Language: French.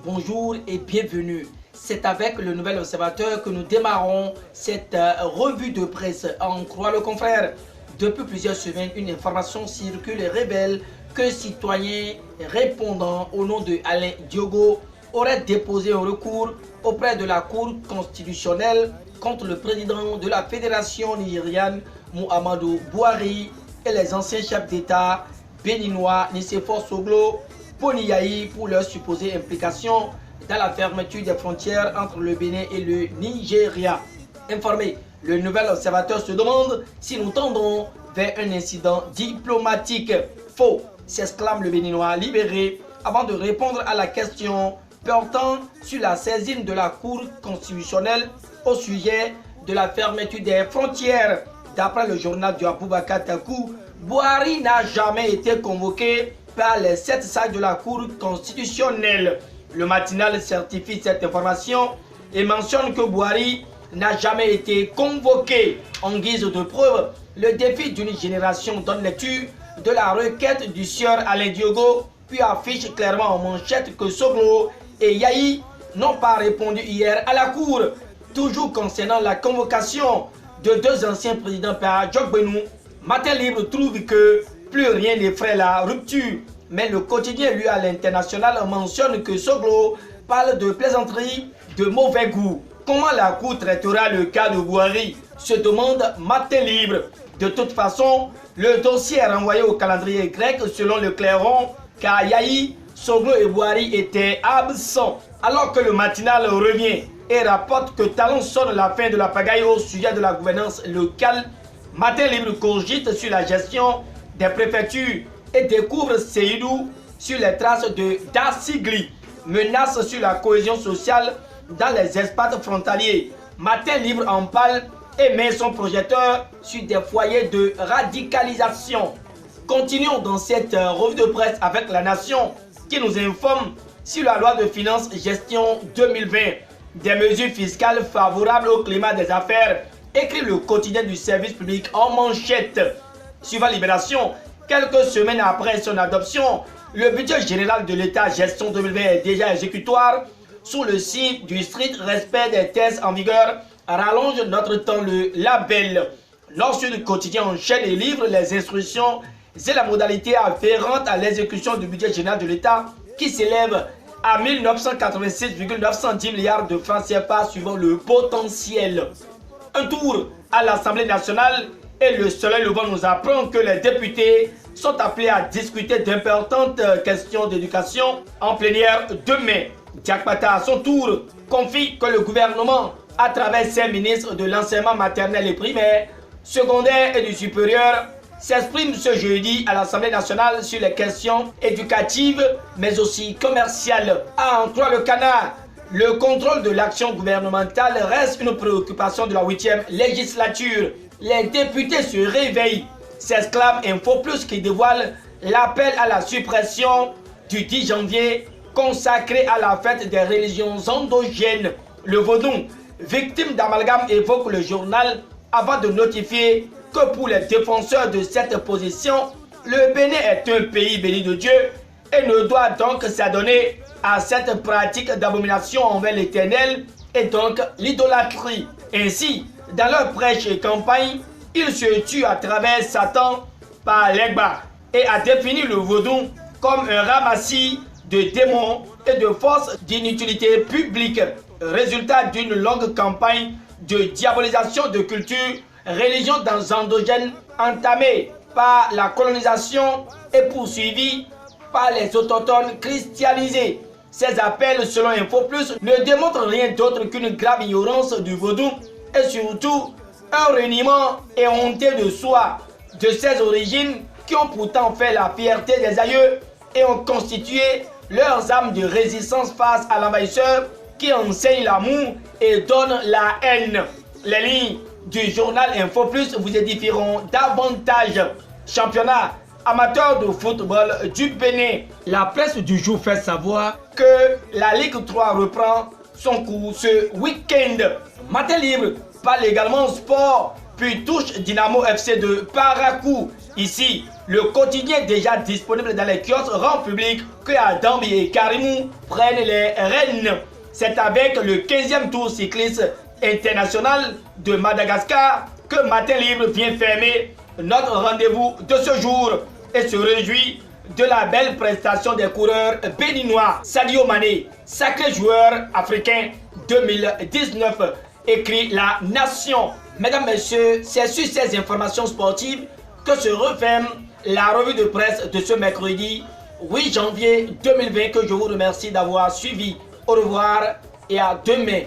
bonjour et bienvenue. C'est avec le Nouvel Observateur que nous démarrons cette revue de presse. En croit le confrère, depuis plusieurs semaines, une information circule et révèle qu'un citoyen répondant au nom de Alain Diogo aurait déposé un recours auprès de la Cour constitutionnelle contre le président de la Fédération nigériane, Muhammadu Buhari, et les anciens chefs d'État béninois Nicéphore Soglo, Boniyayi, pour leur supposée implication dans la fermeture des frontières entre le Bénin et le Nigeria. Informé, le Nouvel Observateur se demande si nous tendons vers un incident diplomatique. Faux, s'exclame le Béninois libéré avant de répondre à la question portant sur la saisine de la Cour constitutionnelle au sujet de la fermeture des frontières. D'après le journal du Aboubakar Takou, Buhari n'a jamais été convoqué par les 7 sages de la Cour constitutionnelle. Le matinal certifie cette information et mentionne que Buhari n'a jamais été convoqué. En guise de preuve, le défi d'une génération donne lecture de la requête du sieur Alain Diogo, puis affiche clairement en manchette que Soglo et Yayi n'ont pas répondu hier à la Cour. Toujours concernant la convocation de 2 anciens présidents par Djokbenou, Matin Libre trouve que plus rien n'effraie la rupture. Mais le quotidien lu à l'international mentionne que Soglo parle de plaisanterie de mauvais goût. Comment la Cour traitera le cas de Buhari, se demande Matin Libre. De toute façon, le dossier est renvoyé au calendrier grec selon le Clairon, car Yayi, Soglo et Buhari étaient absents. Alors que le matinal revient et rapporte que Talon sonne la fin de la pagaille au sujet de la gouvernance locale, Matin Libre cogite sur la gestion des préfectures et découvre Seydou sur les traces de Dassigli, menace sur la cohésion sociale dans les espaces frontaliers. Matin Libre en parle et met son projecteur sur des foyers de radicalisation. Continuons dans cette revue de presse avec La Nation qui nous informe sur la loi de finances gestion 2020, des mesures fiscales favorables au climat des affaires, écrit le quotidien du service public en manchette. Suivant Libération, quelques semaines après son adoption, le budget général de l'État gestion 2020 est déjà exécutoire sous le signe du strict respect des tests en vigueur. Rallonge notre temps le label. Lorsque le quotidien enchaîne et livre les instructions et la modalité afférente à l'exécution du budget général de l'État qui s'élève à 1986,910 milliards de francs CFA suivant le potentiel. Un tour à l'Assemblée nationale et le Soleil Levant nous apprend que les députés sont appelés à discuter d'importantes questions d'éducation en plénière demain. Diakpata à son tour confie que le gouvernement, à travers ses ministres de l'enseignement maternel et primaire, secondaire et du supérieur, s'exprime ce jeudi à l'Assemblée nationale sur les questions éducatives mais aussi commerciales. À en croire le canard, le contrôle de l'action gouvernementale reste une préoccupation de la 8e législature. Les députés se réveillent, s'exclame Info Plus qui dévoile l'appel à la suppression du 10 janvier consacré à la fête des religions endogènes. Le Vaudou, victime d'amalgame, évoque le journal avant de notifier que pour les défenseurs de cette position, le Bénin est un pays béni de Dieu et ne doit donc s'adonner à cette pratique d'abomination envers l'Éternel et donc l'idolâtrie. Ainsi, dans leur prêche et campagne, ils se tuent à travers Satan par l'Egba et a défini le vaudou comme un ramassis de démons et de forces d'inutilité publique, résultat d'une longue campagne de diabolisation de culture, religion dans endogène entamée par la colonisation et poursuivie par les autochtones christianisés. Ces appels, selon Info Plus, ne démontrent rien d'autre qu'une grave ignorance du vaudou et surtout un reniement éhonté de soi, de ses origines qui ont pourtant fait la fierté des aïeux et ont constitué leurs âmes de résistance face à l'envahisseur qui enseigne l'amour et donne la haine. Les lignes du journal Info Plus vous édifieront davantage. Championnat amateur de football du Bénin. La presse du jour fait savoir que la Ligue 3 reprend son cours ce week-end. Matin Libre parle également sport puis touche Dynamo FC de Parakou. Ici, le quotidien déjà disponible dans les kiosques rend public que Adambi et Karimou prennent les rênes. C'est avec le 15e tour cycliste international de Madagascar que Matin Libre vient fermer notre rendez-vous de ce jour et se réjouit de la belle prestation des coureurs béninois. Sadio Mané, sacré joueur africain 2019, écrit La Nation. Mesdames, Messieurs, c'est sur ces informations sportives que se referme la revue de presse de ce mercredi 8 janvier 2020 que je vous remercie d'avoir suivi. Au revoir et à demain.